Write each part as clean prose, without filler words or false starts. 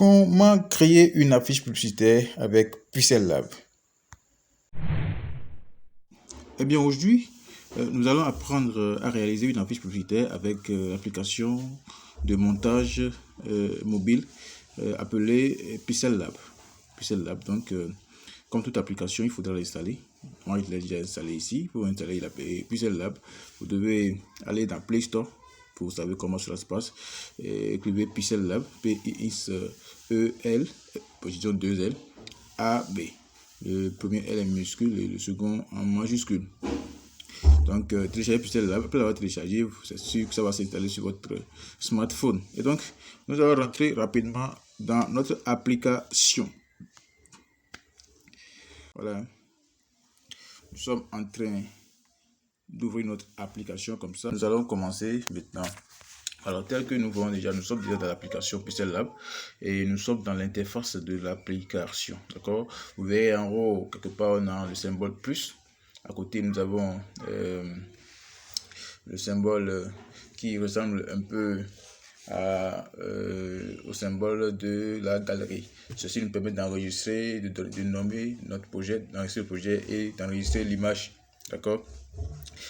Comment créer une affiche publicitaire avec Pixel Lab? Eh bien, aujourd'hui, nous allons apprendre à réaliser une affiche publicitaire avec l'application de montage mobile appelée Pixel Lab. Pixel Lab, donc, comme toute application, il faudra l'installer. Moi, je l'ai déjà installé ici. Pour installer Pixel Lab, vous devez aller dans Play Store. Vous savez comment cela se passe. Écrivez Pixel Lab, P-I-S-E-L, position 2L, A-B. Le premier L est minuscule et le second en majuscule. Donc, téléchargez Pixel Lab. Après l'avoir téléchargé, c'est sûr que ça va s'installer sur votre smartphone. Et donc, nous allons rentrer rapidement dans notre application. Voilà. Nous sommes en train d'ouvrir notre application comme ça. Nous allons commencer maintenant. Alors, tel que nous voyons déjà, nous sommes déjà dans l'application Pixel Lab et nous sommes dans l'interface de l'application. D'accord? Vous verrez en haut, quelque part, on a le symbole plus. À côté, nous avons le symbole qui ressemble un peu au symbole de la galerie. Ceci nous permet d'enregistrer, de nommer notre projet, d'enregistrer le projet et d'enregistrer l'image. D'accord?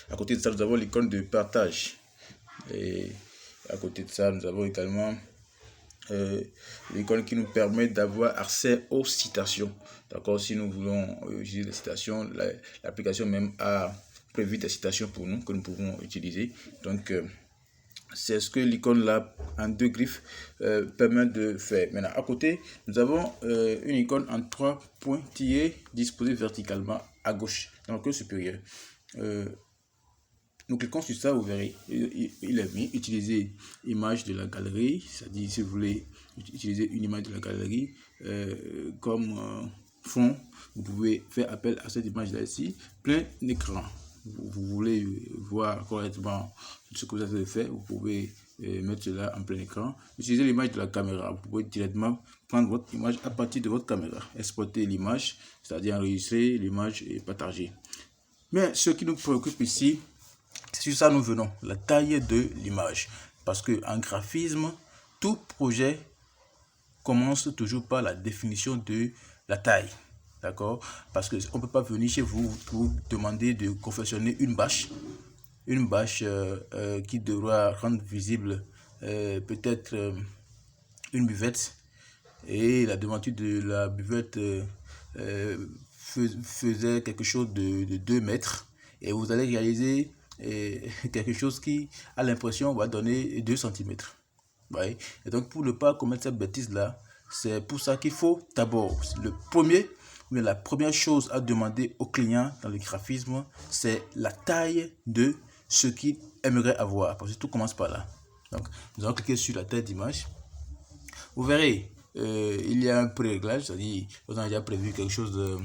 À côté de ça, nous avons l'icône de partage. Et à côté de ça, nous avons également l'icône qui nous permet d'avoir accès aux citations. D'accord? Si nous voulons utiliser des citations, l'application même a prévu des citations pour nous que nous pouvons utiliser. Donc, c'est ce que l'icône là en deux griffes permet de faire. Maintenant, à côté, nous avons une icône en 3 pointillés disposée verticalement à gauche, dans le coin supérieur. Nous cliquons sur ça, vous verrez, il est mis utiliser image de la galerie, c'est-à-dire si vous voulez utiliser une image de la galerie comme fond, vous pouvez faire appel à cette image-là ici, plein écran. Vous voulez voir correctement ce que vous avez fait, vous pouvez mettre cela en plein écran. Utilisez l'image de la caméra, vous pouvez directement prendre votre image à partir de votre caméra, exporter l'image, c'est-à-dire enregistrer l'image et partager. Mais ce qui nous préoccupe ici, c'est sur ça nous venons, la taille de l'image. Parce qu'en graphisme, tout projet commence toujours par la définition de la taille. D'accord? Parce qu'on ne peut pas venir chez vous pour demander de confectionner une bâche. Une bâche qui devra rendre visible peut-être une buvette. Et la devanture de la buvette faisait quelque chose de 2 mètres. Et vous allez réaliser quelque chose qui, à l'impression, va donner 2 cm. Ouais. Et donc, pour ne pas commettre cette bêtise-là, c'est pour ça qu'il faut d'abord, la première chose à demander au client dans le graphisme, c'est la taille de ce qu'il aimerait avoir. Parce que tout commence par là. Donc, nous allons cliquer sur la taille d'image. Vous verrez, il y a un pré-réglage, c'est-à-dire qu'on a déjà prévu quelque chose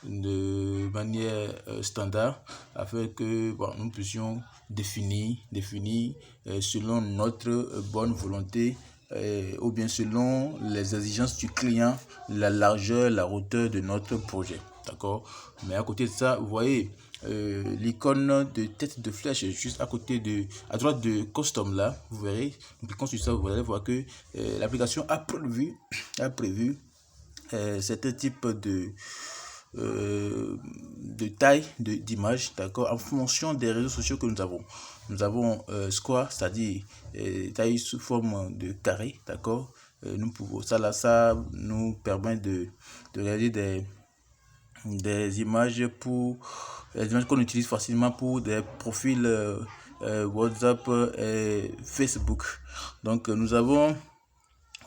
de manière standard afin que nous puissions définir selon notre bonne volonté ou bien selon les exigences du client, la largeur, la hauteur de notre projet. D'accord? Mais à côté de ça, vous voyez, l'icône de tête de flèche juste à droite de custom là, vous verrez, nous cliquons sur ça, vous allez voir que l'application a prévu certains types de taille d'image, d'accord, en fonction des réseaux sociaux que nous avons. Nous avons square, c'est-à-dire taille sous forme de carré, d'accord. Nous pouvons ça nous permet de réaliser des images qu'on utilise facilement pour des profils WhatsApp et Facebook. Donc nous avons,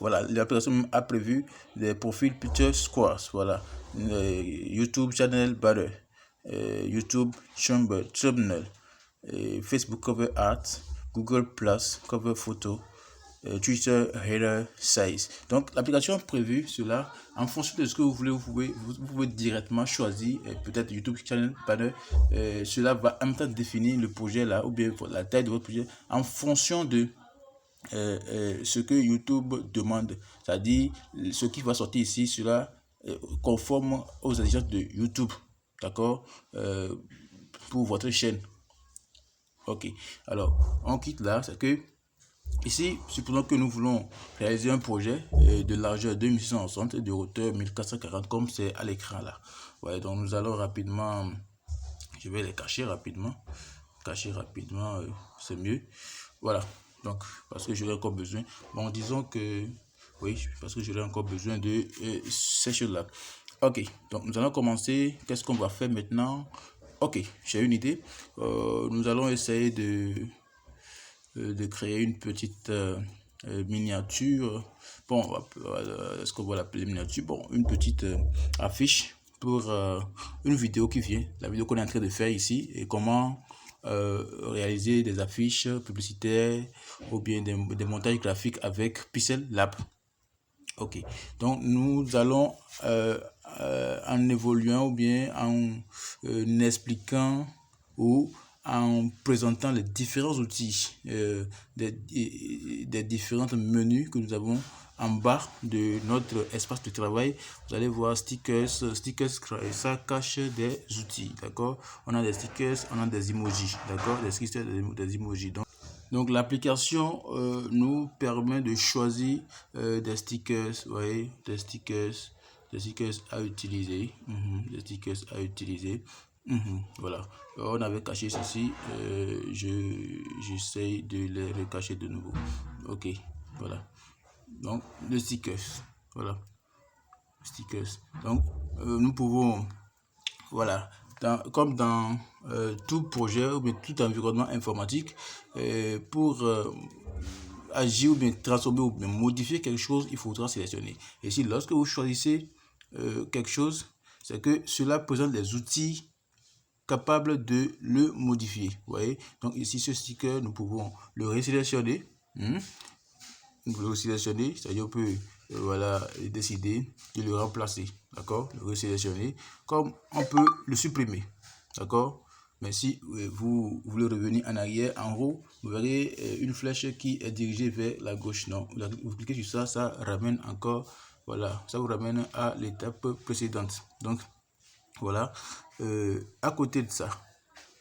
voilà, l'application a prévu des profils Picture Squares, voilà, YouTube Channel Banner, YouTube Thumbnail, Facebook Cover Art, Google Plus Cover Photo, Twitter Header Size. Donc l'application a prévu cela en fonction de ce que vous voulez. Vous pouvez directement choisir peut-être YouTube Channel Banner. Cela va en même temps définir le projet là ou bien la taille de votre projet en fonction de ce que YouTube demande, c'est-à-dire ce qui va sortir ici, cela conforme aux exigences de YouTube, d'accord, pour votre chaîne. Ok, alors on quitte là, c'est que Ici, supposons que nous voulons réaliser un projet de largeur 2660 et de hauteur 1440 comme c'est à l'écran là. Ouais, donc nous allons rapidement, je vais les cacher rapidement. C'est mieux. Voilà, donc parce que j'aurai encore besoin. Bon, disons que oui, parce que j'aurai encore besoin de ces choses-là. Ok, donc nous allons commencer. Qu'est-ce qu'on va faire maintenant? Ok, j'ai une idée. Nous allons essayer de créer une petite miniature. Bon, est-ce qu'on va l'appeler miniature? Bon, une petite affiche pour une vidéo qui vient, la vidéo qu'on est en train de faire ici, et comment réaliser des affiches publicitaires ou bien des montages graphiques avec Pixel Lab. Ok, donc nous allons en évoluant ou bien en expliquant ou en présentant les différents outils des différents menus que nous avons en bas de notre espace de travail. Vous allez voir stickers, ça cache des outils, d'accord? On a des stickers, on a des emojis, d'accord? Des stickers, des emojis. Donc l'application nous permet de choisir des stickers, vous voyez, des stickers à utiliser, des stickers à utiliser. Voilà, on avait caché ceci, j'essaye de les recacher de nouveau. Ok, voilà. Donc le stickers, voilà, stickers. Donc nous pouvons, voilà, comme dans tout projet ou bien tout environnement informatique, pour agir ou bien transformer ou bien modifier quelque chose, il faudra sélectionner. Et si lorsque vous choisissez quelque chose, c'est que cela présente des outils capables de le modifier. Vous voyez, donc ici ce sticker, nous pouvons le resélectionner. Nous pouvons le sélectionner, c'est-à-dire on peut voilà, décider de le remplacer, d'accord, le resélectionner, comme on peut le supprimer, d'accord. Mais si vous voulez revenir en arrière, en haut, vous verrez une flèche qui est dirigée vers la gauche. Non, vous cliquez sur ça, ça ramène encore, voilà, ça vous ramène à l'étape précédente. Donc, voilà, à côté de ça,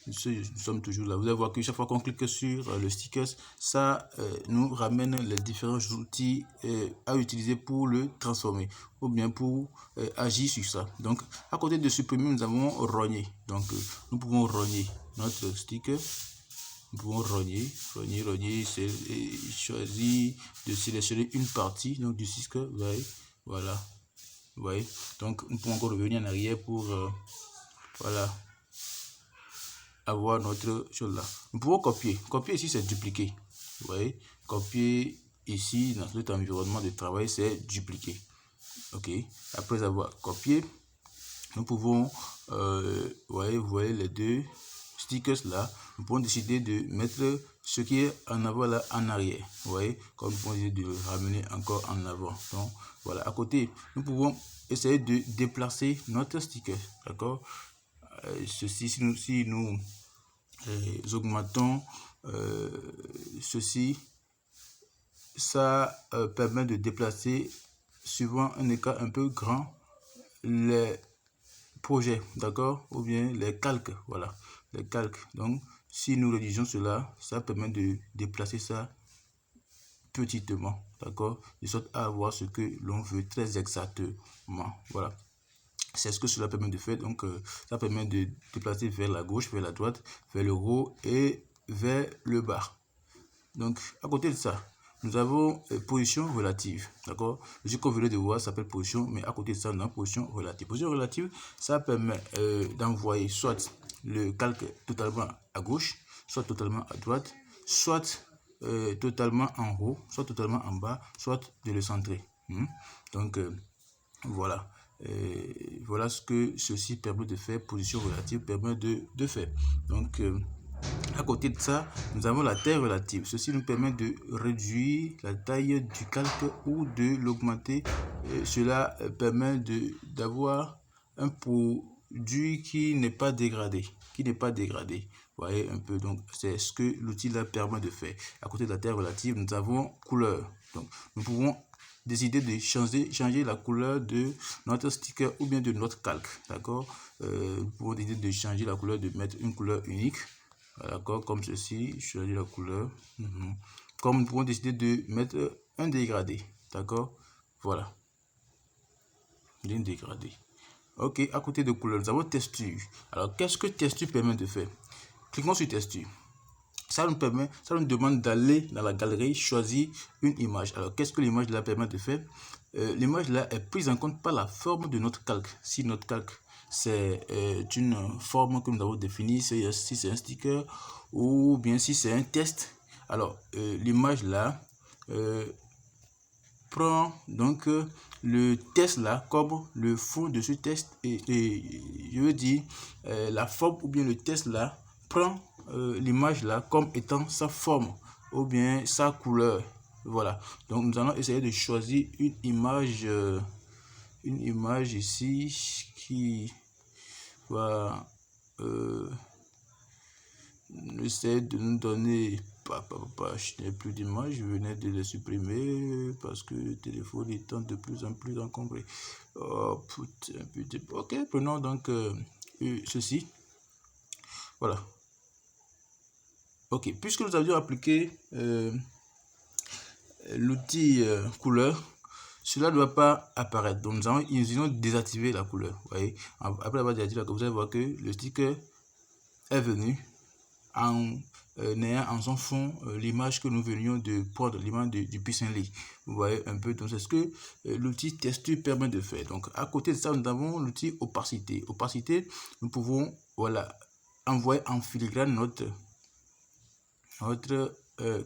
nous sommes toujours là. Vous allez voir que chaque fois qu'on clique sur le sticker, ça nous ramène les différents outils à utiliser pour le transformer ou bien pour agir sur ça. Donc, à côté de supprimer, nous avons rogner. Donc, nous pouvons rogner notre sticker. Nous pouvons rogner, c'est choisir de sélectionner une partie donc du sticker. Voilà. Vous voyez. Donc, nous pouvons encore revenir en arrière pour voilà, avoir notre chose là. Nous pouvons copier. Copier ici, c'est dupliquer. Vous voyez, copier ici dans notre environnement de travail, c'est dupliquer. Ok. Après avoir copié, nous pouvons, vous voyez les deux stickers là. Nous pouvons décider de mettre ce qui est en avant là en arrière. Vous voyez, comme nous pouvons décider de le ramener encore en avant. Donc voilà, à côté, nous pouvons essayer de déplacer notre sticker. D'accord. Ceci, si nous augmentons ceci, ça permet de déplacer suivant un écart un peu grand les projets, d'accord, ou bien les calques, voilà, les calques. Donc si nous réduisons cela, ça permet de déplacer ça petitement, d'accord, de sorte à avoir ce que l'on veut très exactement. Voilà, c'est ce que cela permet de faire. Donc ça permet de déplacer vers la gauche, vers la droite, vers le haut et vers le bas. Donc à côté de ça, nous avons position relative, d'accord. Ce qu'on venait de voir s'appelle position, mais à côté de ça, on a position relative. Position relative, ça permet d'envoyer soit le calque totalement à gauche, soit totalement à droite, soit totalement en haut, soit totalement en bas, soit de le centrer. Donc voilà. Voilà ce que ceci permet de faire, position relative permet de faire. Donc à côté de ça, nous avons la taille relative. Ceci nous permet de réduire la taille du calque ou de l'augmenter. Cela permet d'avoir un produit qui n'est pas dégradé. Vous voyez un peu, donc c'est ce que l'outil là permet de faire. À côté de la taille relative, nous avons couleur. Donc nous pouvons décider de changer la couleur de notre sticker ou bien de notre calque. D'accord. Nous pouvons décider de changer la couleur, de mettre une couleur unique. D'accord, comme ceci, choisir la couleur. comme nous pouvons décider de mettre un dégradé, d'accord, voilà, un dégradé. Ok, à côté de couleur, nous avons texture. Alors, qu'est-ce que texture permet de faire? Cliquons sur texture. Ça nous demande d'aller dans la galerie, choisir une image. Alors, qu'est-ce que l'image là permet de faire? L'image là est prise en compte par la forme de notre calque. Si notre calque, c'est une forme que nous avons définie, si c'est un sticker ou bien si c'est un test, alors l'image là prend donc le test là comme le fond de ce test et je veux dire la forme ou bien le test là prend l'image là comme étant sa forme ou bien sa couleur. Voilà, donc nous allons essayer de choisir une image ici qui va essayer de nous donner je n'ai plus d'image, je venais de les supprimer parce que le téléphone étant de plus en plus encombré. Oh, putain. Ok, prenons donc ceci. Voilà. Ok, puisque nous avions appliqué l'outil couleur, cela ne doit pas apparaître. Donc nous allons désactiver la couleur. Vous voyez, après avoir désactivé la couleur, vous allez voir que le sticker est venu en ayant en son fond l'image que nous venions de prendre, l'image du pissenlit. Vous voyez un peu, donc c'est ce que l'outil texture permet de faire. Donc à côté de ça, nous avons l'outil opacité. Opacité, nous pouvons voilà envoyer en filigrane notre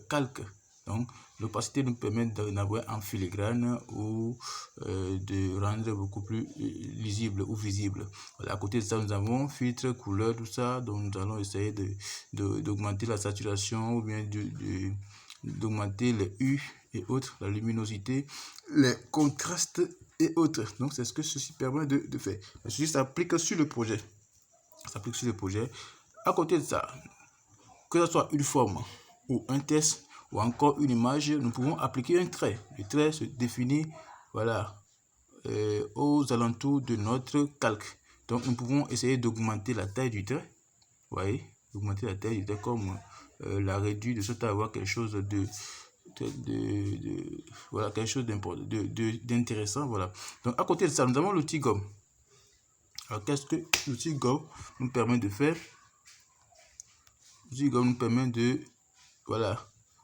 calque. Donc l'opacité nous permet d'envoyer en filigrane ou de rendre beaucoup plus lisible ou visible. Voilà, à côté de ça, nous avons filtre, couleur, tout ça. Donc nous allons essayer d'augmenter la saturation ou bien d'augmenter les U et autres, la luminosité, les contrastes et autres. Donc c'est ce que ceci permet de faire. Ceci s'applique sur le projet. Ça s'applique sur le projet. À côté de ça, que ce soit une forme ou un test ou encore une image, nous pouvons appliquer un trait. Le trait se définit voilà, aux alentours de notre calque. Donc nous pouvons essayer d'augmenter la taille du trait. Vous voyez, augmenter la taille du trait comme la réduire de sorte à avoir quelque chose voilà, quelque chose d'intéressant. Voilà. Donc à côté de ça, nous avons l'outil gomme. Alors qu'est-ce que l'outil gomme nous permet de faire? L'outil gomme nous permet de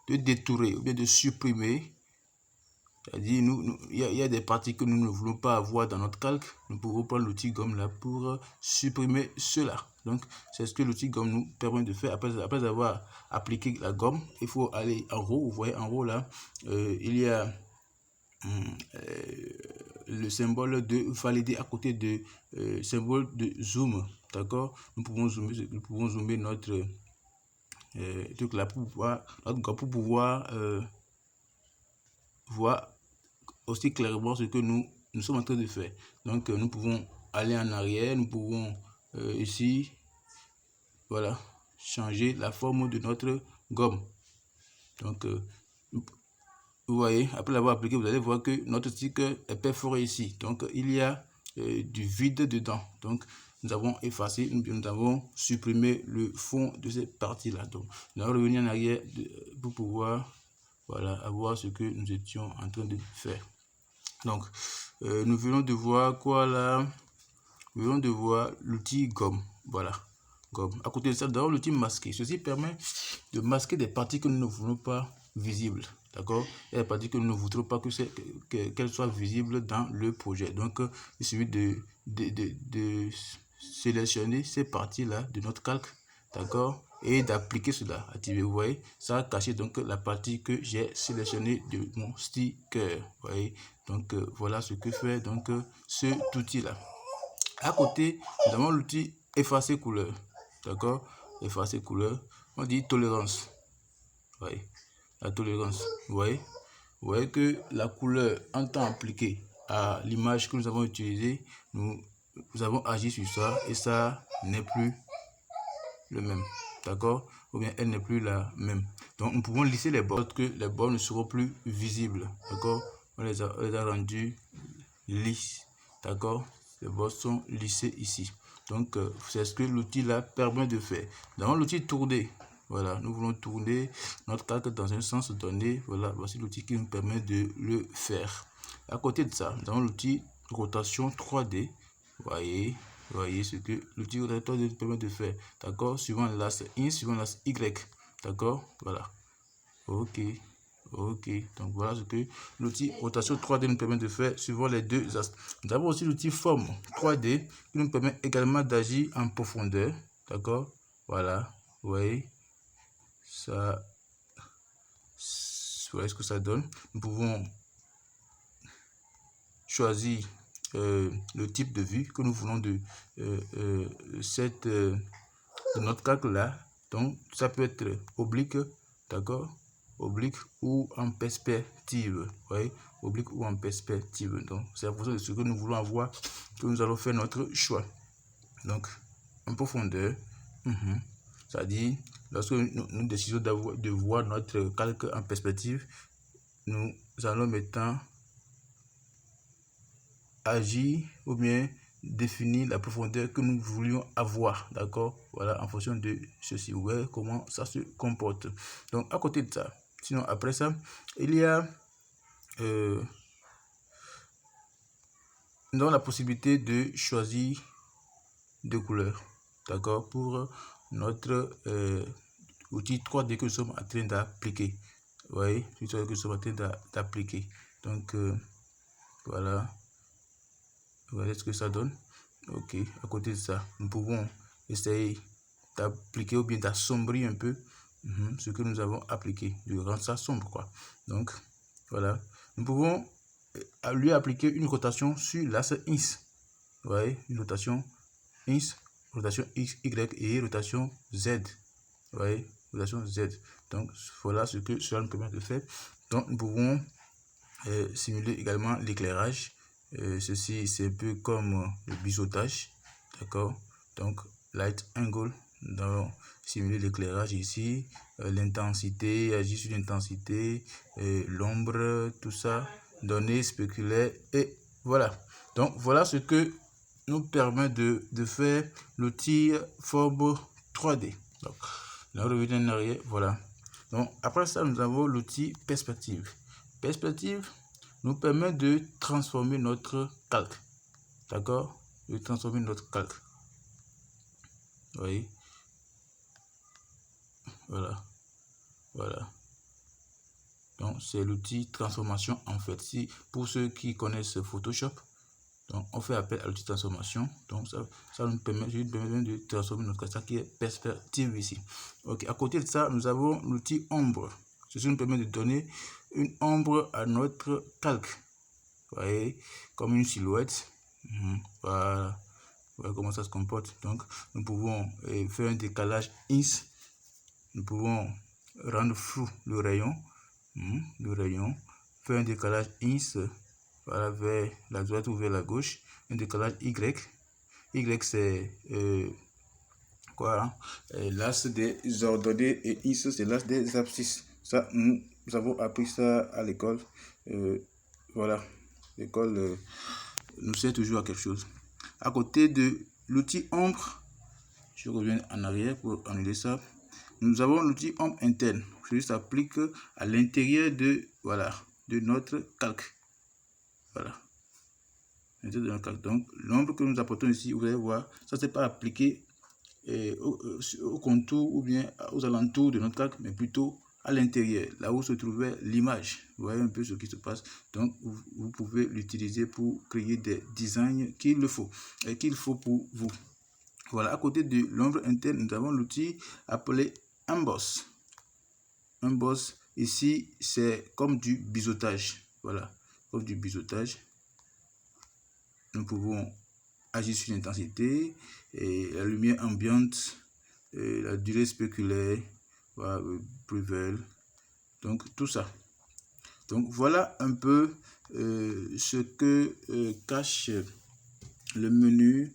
détourer ou bien de supprimer. C'est-à-dire, il y a des parties que nous ne voulons pas avoir dans notre calque. Nous pouvons prendre l'outil gomme là pour supprimer cela. Donc, c'est ce que l'outil gomme nous permet de faire. Après avoir appliqué la gomme, il faut aller en haut. Vous voyez en haut là, il y a le symbole de valider à côté de symbole de zoom. D'accord? Nous pouvons zoomer notre truc là pour pouvoir voir aussi clairement ce que nous sommes en train de faire. Donc nous pouvons aller en arrière, nous pouvons ici voilà changer la forme de notre gomme. Donc vous voyez, après l'avoir appliqué, vous allez voir que notre sticker est perforé ici. Donc il y a du vide dedans. Donc nous avons effacé, nous avons supprimé le fond de cette partie-là. Donc nous allons revenir en arrière pour pouvoir voilà, avoir ce que nous étions en train de faire. Donc nous venons de voir quoi là? Nous venons de voir l'outil gomme. Voilà, gomme. À côté de ça, nous avons l'outil masquer. Ceci permet de masquer des parties que nous ne voulons pas visibles. D'accord? Il y a des parties que nous ne voudrons pas qu'elles soient visibles dans le projet. Donc, il suffit de sélectionner ces parties-là de notre calque. D'accord? Et d'appliquer cela. Activer, vous voyez? Ça a caché donc la partie que j'ai sélectionnée de mon sticker. Vous voyez? Donc, voilà ce que fait donc cet outil-là. À côté, nous avons l'outil effacer couleur. D'accord? Effacer couleur. On dit tolérance. Vous voyez? La tolérance. Vous voyez que la couleur en temps appliqué à l'image que nous avons utilisée, nous avons agi sur ça et ça n'est plus le même. D'accord? Ou bien elle n'est plus la même. Donc nous pouvons lisser les bords, que les bords ne seront plus visibles. D'accord? On les a rendus lisses. D'accord? Les bords sont lissés ici. Donc c'est ce que l'outil là permet de faire. Dans l'outil tourner, Voilà, nous voulons tourner notre calque dans un sens donné. Voilà, voici l'outil qui nous permet de le faire. À côté de ça, nous avons l'outil rotation 3D. Voyez ce que l'outil rotation 3D nous permet de faire. D'accord, suivant l'axe I, suivant l'axe Y. D'accord, voilà. Ok. Donc voilà ce que l'outil rotation 3D nous permet de faire suivant les deux axes. Nous avons aussi l'outil forme 3D qui nous permet également d'agir en profondeur. D'accord, voilà, vous voyez ça, voilà ce que ça donne. Nous pouvons choisir le type de vue que nous voulons de notre calque là. Donc ça peut être oblique, d'accord, oblique ou en perspective, voyez, oblique ou en perspective. Donc c'est en fonction de ce que nous voulons avoir que nous allons faire notre choix. Donc en profondeur, c'est-à-dire lorsque nous décidons de voir notre calque en perspective, nous allons maintenant agir ou bien définir la profondeur que nous voulions avoir, d'accord, voilà, en fonction de ceci, ouais, comment ça se comporte. Donc à côté de ça, sinon après ça, il y a nous avons la possibilité de choisir deux couleurs, d'accord, pour notre outil 3D que nous sommes en train d'appliquer. Vous voyez, que nous sommes en train d'appliquer. Donc voilà ce que ça donne. Ok, à côté de ça, nous pouvons essayer d'appliquer ou bien d'assombrir un peu ce que nous avons appliqué, de rendre ça sombre, quoi. Donc voilà, nous pouvons lui appliquer une rotation sur l'axe X. Vous voyez, une rotation X, rotation X, Y et rotation Z. Vous voyez, rotation Z. Donc voilà ce que cela nous permet de faire. Donc nous pouvons simuler également l'éclairage. Ceci c'est un peu comme le biseautage, d'accord. Donc light angle, donc simuler l'éclairage ici, l'intensité, agir sur l'intensité, l'ombre, tout ça, données spéculaires, et voilà. Donc voilà ce que nous permet de faire l'outil forme 3D. Donc là on revient en arrière, voilà. Donc après ça nous avons l'outil perspective. Perspective nous permet de transformer notre calque, d'accord, de transformer notre calque. Vous voyez, voilà. Donc c'est l'outil transformation en fait. Si pour ceux qui connaissent Photoshop, donc on fait appel à l'outil transformation. Donc ça nous permet de transformer notre calque, ça qui est perspective ici. Ok, à côté de ça nous avons l'outil ombre. Ceci nous permet de donner une ombre à notre calque. Vous voyez, comme une silhouette. Voilà comment ça se comporte. Donc nous pouvons faire un décalage X, nous pouvons rendre flou le rayon, faire un décalage X, voilà, vers la droite ou vers la gauche, un décalage Y. C'est quoi, l'axe des ordonnées, et X c'est l'axe des abscisses. Ça nous avons appris ça à l'école. Voilà, l'école nous sert toujours à quelque chose. À côté de l'outil ombre, je reviens en arrière pour annuler ça. Nous avons l'outil ombre interne. Celui s'applique à l'intérieur de notre calque. Voilà. Donc l'ombre que nous apportons ici, vous allez voir, ça c'est pas appliqué au contour ou bien aux alentours de notre calque, mais plutôt à l'intérieur, là où se trouvait l'image. Vous voyez un peu ce qui se passe. Donc vous pouvez l'utiliser pour créer des designs qu'il faut pour vous. Voilà, à côté de l'ombre interne, nous avons l'outil appelé emboss. Emboss ici c'est comme du biseautage. Voilà, comme du biseautage. Nous pouvons agir sur l'intensité, et la lumière ambiante, et la durée spéculaire, voilà, prévèle, donc tout ça. Donc voilà un peu ce que cache le menu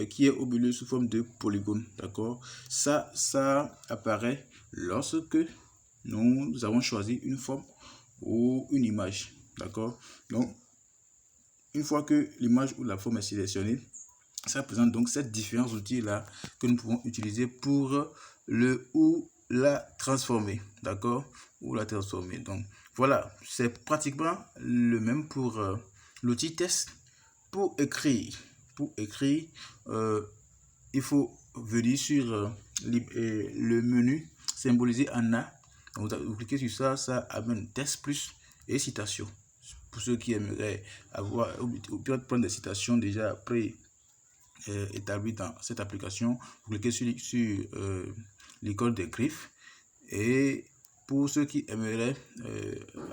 qui est au milieu sous forme de polygone, d'accord. Ça apparaît lorsque nous avons choisi une forme ou une image, d'accord. Donc une fois que l'image ou la forme est sélectionnée, ça présente donc ces différents outils là que nous pouvons utiliser pour le ou la transformer, d'accord, ou la transformer. Donc voilà, c'est pratiquement le même pour l'outil test. Pour écrire, il faut venir sur le menu symbolisé en A. Vous cliquez sur ça, ça amène test plus et citation. Pour ceux qui aimeraient avoir ou prendre des citations déjà établies dans cette application, vous cliquez sur l'icône des griffes. Et pour ceux qui aimeraient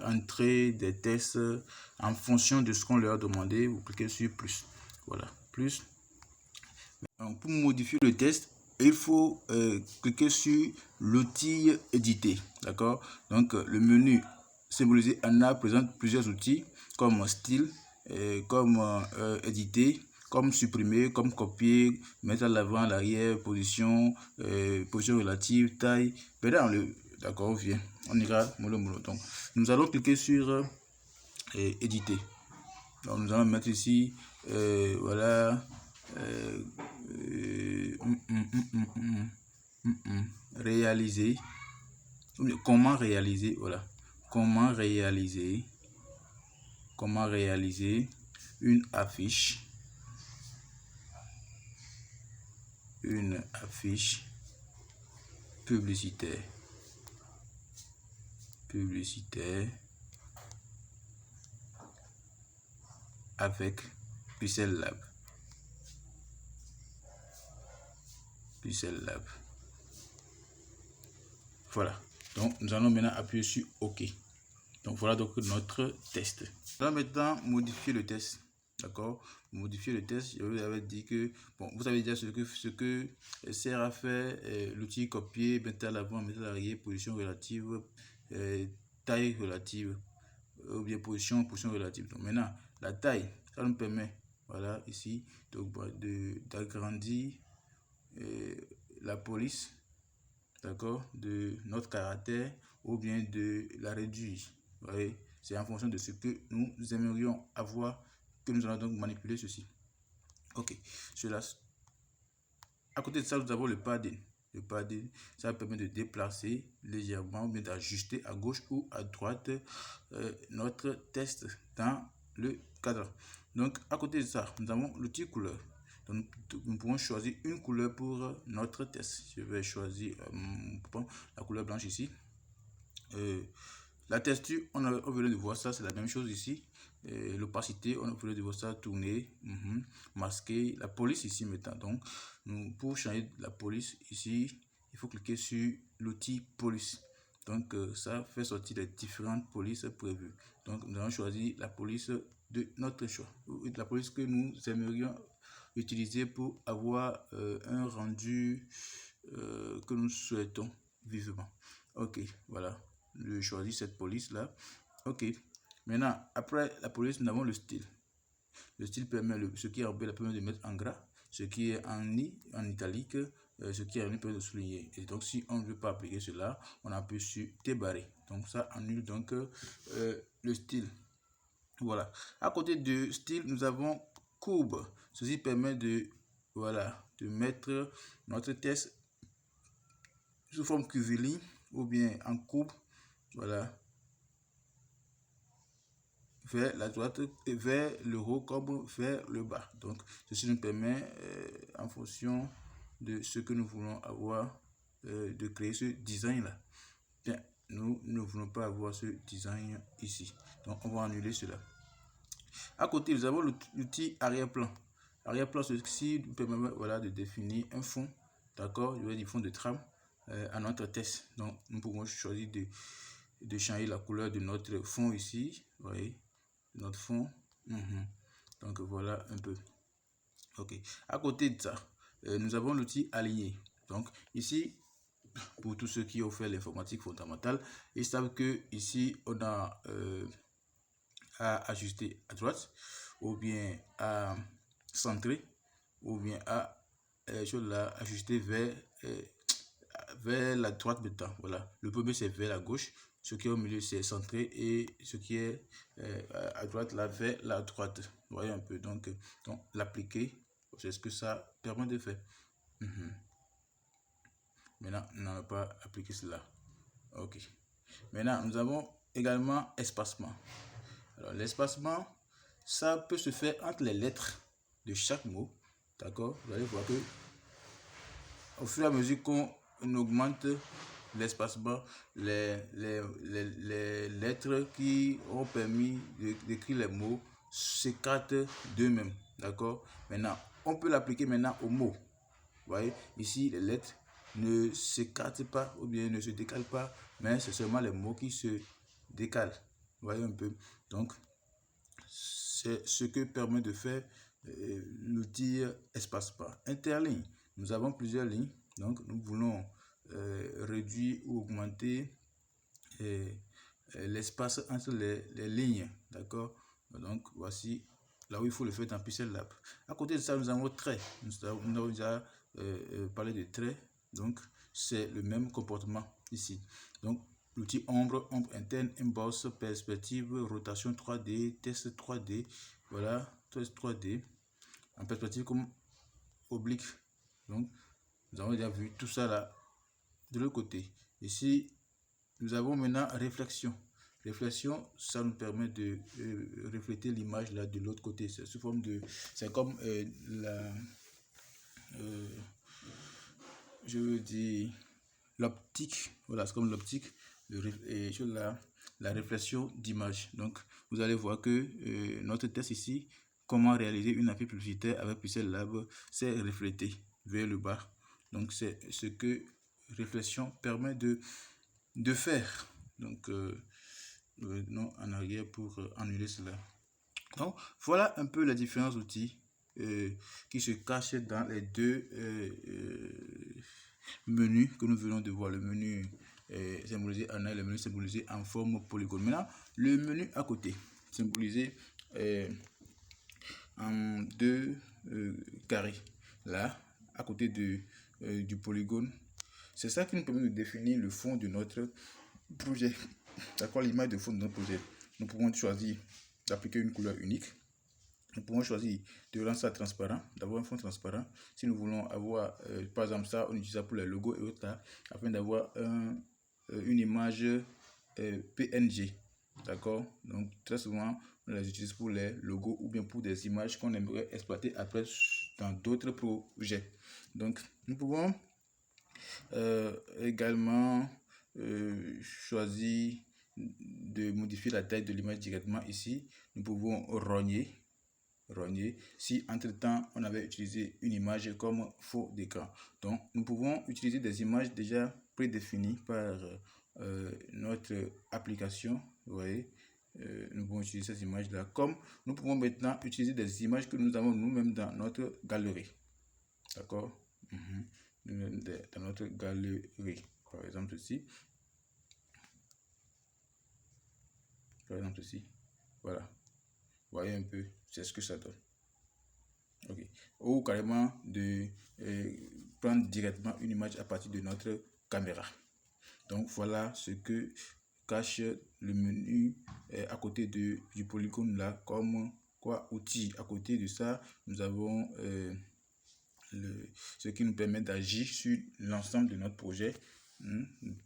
entrer des tests en fonction de ce qu'on leur a demandé, vous cliquez sur plus. Voilà, plus. Donc, pour modifier le test, il faut cliquer sur l'outil éditer. D'accord? Donc, le menu symbolisé en A présente plusieurs outils comme style, comme éditer, comme supprimer, comme copier, mettre à l'avant, à l'arrière, position, position relative, taille. D'accord, on vient. On ira mollo mollo. Donc, nous allons cliquer sur éditer. Donc, nous allons mettre ici, voilà. Réaliser. Comment réaliser, voilà. Comment réaliser une affiche publicitaire avec Pixel Lab. Voilà. Donc, nous allons maintenant appuyer sur OK. Donc, voilà donc notre test. Nous allons maintenant modifier le test. D'accord? Modifier le test, je vous avais dit que, bon, vous savez déjà ce que sert à faire l'outil copier, mettre à l'avant, mettre à l'arrière, position relative, taille relative, ou bien position relative. Donc, maintenant, la taille, ça nous permet, voilà, ici, d'agrandir la police, d'accord, de notre caractère, ou bien de la réduire. Vous voyez, c'est en fonction de ce que nous aimerions avoir que nous allons donc manipuler ceci. Ok, cela. À côté de ça, nous avons le padding. Le padding, ça permet de déplacer légèrement ou bien d'ajuster à gauche ou à droite notre test dans le cadre. Donc, à côté de ça, nous avons l'outil couleur. Donc, nous pouvons choisir une couleur pour notre test. Je vais choisir la couleur blanche ici. La texture, on venait de voir ça, c'est la même chose ici. L'opacité, on venait de voir ça, tourner, masquer. La police ici maintenant. Donc, pour changer la police ici, il faut cliquer sur l'outil police. Donc, ça fait sortir les différentes polices prévues. Donc, nous allons choisir la police de notre choix. La police que nous aimerions utiliser pour avoir un rendu que nous souhaitons vivement. Ok, voilà. Je choisis cette police là. Ok. Maintenant, après la police, nous avons le style. Le style permet, ce qui est en B, permet de mettre en gras, ce qui est en I, en italique, ce qui est en I permet de souligner. Et donc, si on ne veut pas appliquer cela, on appuie sur T barré. Donc, ça annule donc le style. Voilà. À côté de style, nous avons courbe. Ceci permet de, voilà, de mettre notre test sous forme curviligne ou bien en courbe. Voilà, vers la droite et vers le haut comme vers le bas. Donc, ceci nous permet, en fonction de ce que nous voulons avoir, de créer ce design-là. Bien, nous ne voulons pas avoir ce design ici. Donc, on va annuler cela. À côté, nous avons l'outil arrière-plan. Arrière-plan, ceci nous permet, voilà, de définir un fond, d'accord, je vais dire fond de trame à notre test. Donc, nous pouvons choisir de changer la couleur de notre fond ici, vous voyez, notre fond. Donc voilà un peu. Ok. À côté de ça, nous avons l'outil aligner. Donc ici, pour tous ceux qui ont fait l'informatique fondamentale, ils savent que ici on a à ajuster à droite, ou bien à centrer, ou bien à ajuster vers la droite maintenant. Voilà. Le premier c'est vers la gauche, ce qui est au milieu c'est centré et ce qui est à droite là vers la droite. Vous voyez un peu. Donc l'appliquer, c'est ce que ça permet de faire. Maintenant, on n'a pas appliqué cela. Ok. Maintenant, nous avons également espacement. Alors, l'espacement, ça peut se faire entre les lettres de chaque mot. D'accord? Vous allez voir que au fur et à mesure qu'on augmente l'espacement, les lettres qui ont permis d'écrire les mots s'écartent d'eux-mêmes. D'accord? Maintenant, on peut l'appliquer maintenant aux mots. Vous voyez, ici, les lettres ne s'écartent pas ou bien ne se décalent pas, mais c'est seulement les mots qui se décalent. Vous voyez un peu? Donc, c'est ce que permet de faire l'outil espacement. Interligne. Nous avons plusieurs lignes, donc nous voulons réduire ou augmenter l'espace entre les lignes. D'accord? Donc, voici là où il faut le faire dans Pixel Lab. À côté de ça, nous avons traits. Nous avons déjà parlé de traits. Donc, c'est le même comportement ici. Donc, l'outil ombre, ombre interne, emboss, perspective, rotation 3D, test 3D. Voilà, test 3D. En perspective comme oblique. Donc, nous avons déjà vu tout ça là de l'autre côté. Ici, nous avons maintenant réflexion. Réflexion, ça nous permet de refléter l'image là de l'autre côté. C'est sous forme de, c'est comme je veux dire l'optique. Voilà, c'est comme l'optique et la réflexion d'image. Donc, vous allez voir que notre test ici, comment réaliser une affiche publicitaire avec Pixel Lab, c'est reflété vers le bas. Donc, c'est ce que réflexion permet de faire. Donc, non en arrière pour annuler cela. Donc, voilà un peu les différents outils qui se cachent dans les deux menus que nous venons de voir. Le menu symbolisé en A et le menu symbolisé en forme polygone. Maintenant, le menu à côté, symbolisé en deux carrés. Là, à côté du polygone, c'est ça qui nous permet de définir le fond de notre projet. D'accord, l'image de fond de notre projet. Nous pouvons choisir d'appliquer une couleur unique. Nous pouvons choisir de rendre ça transparent, d'avoir un fond transparent. Si nous voulons avoir, par exemple, ça, on utilise ça pour les logos et autres là, afin d'avoir une image PNG. D'accord? Donc, très souvent, on les utilise pour les logos ou bien pour des images qu'on aimerait exploiter après dans d'autres projets. Donc, nous pouvons également choisir de modifier la taille de l'image directement ici. Nous pouvons rogner si entre temps on avait utilisé une image comme fond d'écran. Donc nous pouvons utiliser des images déjà prédéfinies par notre application. Vous voyez, nous pouvons utiliser ces images là, comme nous pouvons maintenant utiliser des images que nous avons nous-mêmes dans notre galerie. D'accord? Dans notre galerie, par exemple ici. Voilà, vous voyez un peu, c'est ce que ça donne. Ok, ou carrément de prendre directement une image à partir de notre caméra. Donc voilà ce que cache le menu à côté du polygone là comme quoi outil. À côté de ça, nous avons ce qui nous permet d'agir sur l'ensemble de notre projet.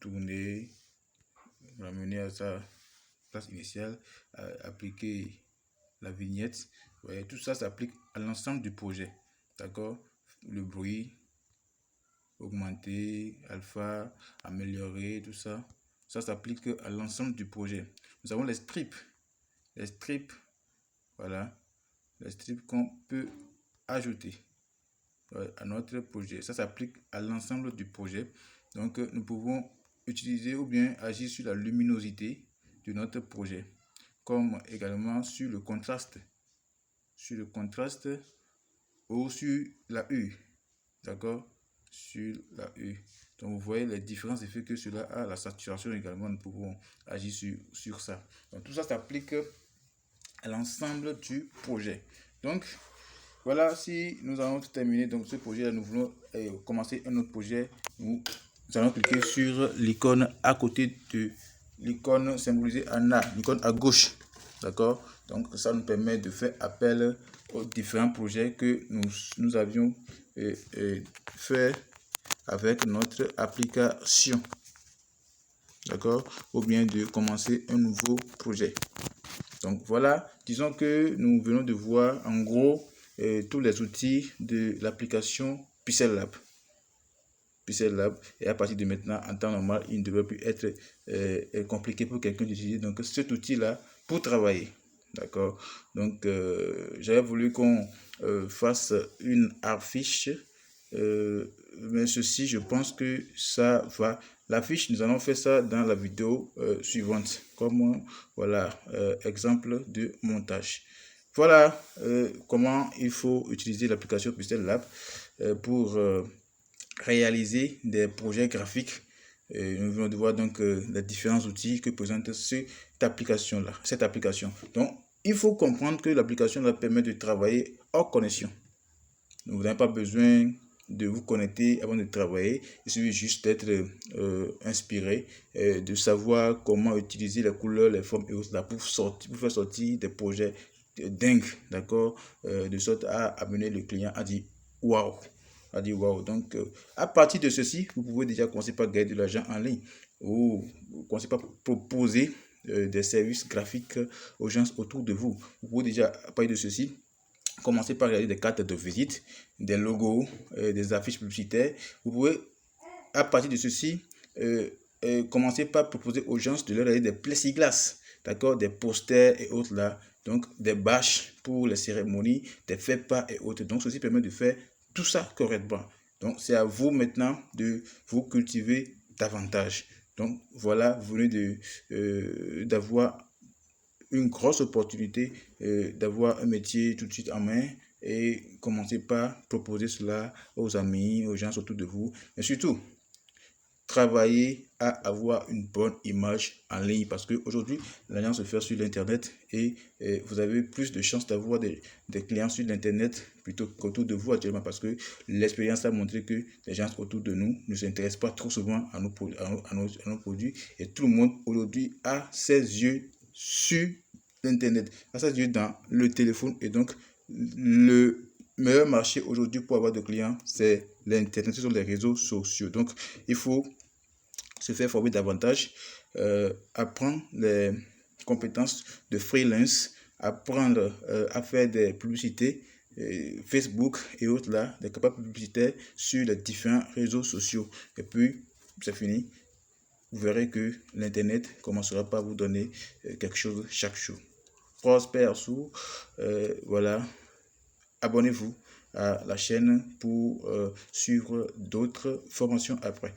Tourner, ramener à sa place initiale, appliquer la vignette. Ouais, tout ça s'applique à l'ensemble du projet. D'accord? Le bruit, augmenter, alpha, améliorer, tout ça. Ça s'applique à l'ensemble du projet. Nous avons les strips. Les strips, voilà. Les strips qu'on peut ajouter à notre projet. Ça s'applique à l'ensemble du projet. Donc, nous pouvons utiliser ou bien agir sur la luminosité de notre projet, comme également sur le contraste. Ou sur la U. D'accord? Sur la U. Donc, vous voyez les différents effets que cela a. La saturation également, nous pouvons agir sur ça. Donc, tout ça s'applique à l'ensemble du projet. Donc, voilà, si nous avons terminé donc ce projet-là, nous voulons commencer un autre projet. Nous allons cliquer sur l'icône à côté de l'icône symbolisée en A, l'icône à gauche. D'accord? Donc, ça nous permet de faire appel aux différents projets que nous avions fait avec notre application. D'accord? Ou bien de commencer un nouveau projet. Donc voilà, disons que nous venons de voir en gros tous les outils de l'application Pixel Lab. Et à partir de maintenant, en temps normal, il ne devrait plus être compliqué pour quelqu'un d'utiliser donc cet outil-là pour travailler. D'accord? Donc, j'avais voulu qu'on fasse une affiche, mais ceci, je pense que ça va. L'affiche, nous allons faire ça dans la vidéo suivante, comme voilà, exemple de montage. Voilà comment il faut utiliser l'application Pixel Lab pour réaliser des projets graphiques. Nous venons de voir donc les différents outils que présente cette application. Donc, il faut comprendre que l'application permet de travailler hors connexion. Vous n'avez pas besoin de vous connecter avant de travailler. Il suffit juste d'être inspiré, de savoir comment utiliser les couleurs, les formes et autres là pour faire sortir des projets dingues, d'accord, de sorte à amener le client à dire waouh. Donc, à partir de ceci, vous pouvez déjà commencer par gagner de l'argent en ligne ou commencer par proposer des services graphiques aux gens autour de vous. Vous pouvez déjà, à partir de ceci, commencer par réaliser des cartes de visite, des logos, des affiches publicitaires. Vous pouvez, à partir de ceci, commencer par proposer aux gens de leur réaliser des plexiglas, d'accord, des posters et autres là, donc des bâches pour les cérémonies, des fêtes-pas et autres. Donc, ceci permet de faire tout ça correctement. Donc, c'est à vous maintenant de vous cultiver davantage. Donc, voilà, vous venez d'avoir une grosse opportunité d'avoir un métier tout de suite en main et commencez par proposer cela aux amis, aux gens autour de vous. Mais surtout, travailler à avoir une bonne image en ligne parce qu'aujourd'hui, l'agence se fait sur l'Internet et vous avez plus de chances d'avoir des clients sur l'Internet plutôt qu'autour de vous actuellement parce que l'expérience a montré que les gens autour de nous ne s'intéressent pas trop souvent à nos produits et tout le monde aujourd'hui a ses yeux sur l'Internet, a ses yeux dans le téléphone et donc le meilleur marché aujourd'hui pour avoir de clients, c'est l'Internet, ce sont les réseaux sociaux. Donc, il faut se faire former davantage, apprendre les compétences de freelance, apprendre à faire des publicités, Facebook et autres là, des campagnes publicitaires sur les différents réseaux sociaux. Et puis, c'est fini. Vous verrez que l'Internet commencera par vous donner quelque chose chaque jour. Prosper sous, voilà. Abonnez-vous à la chaîne pour suivre d'autres formations après.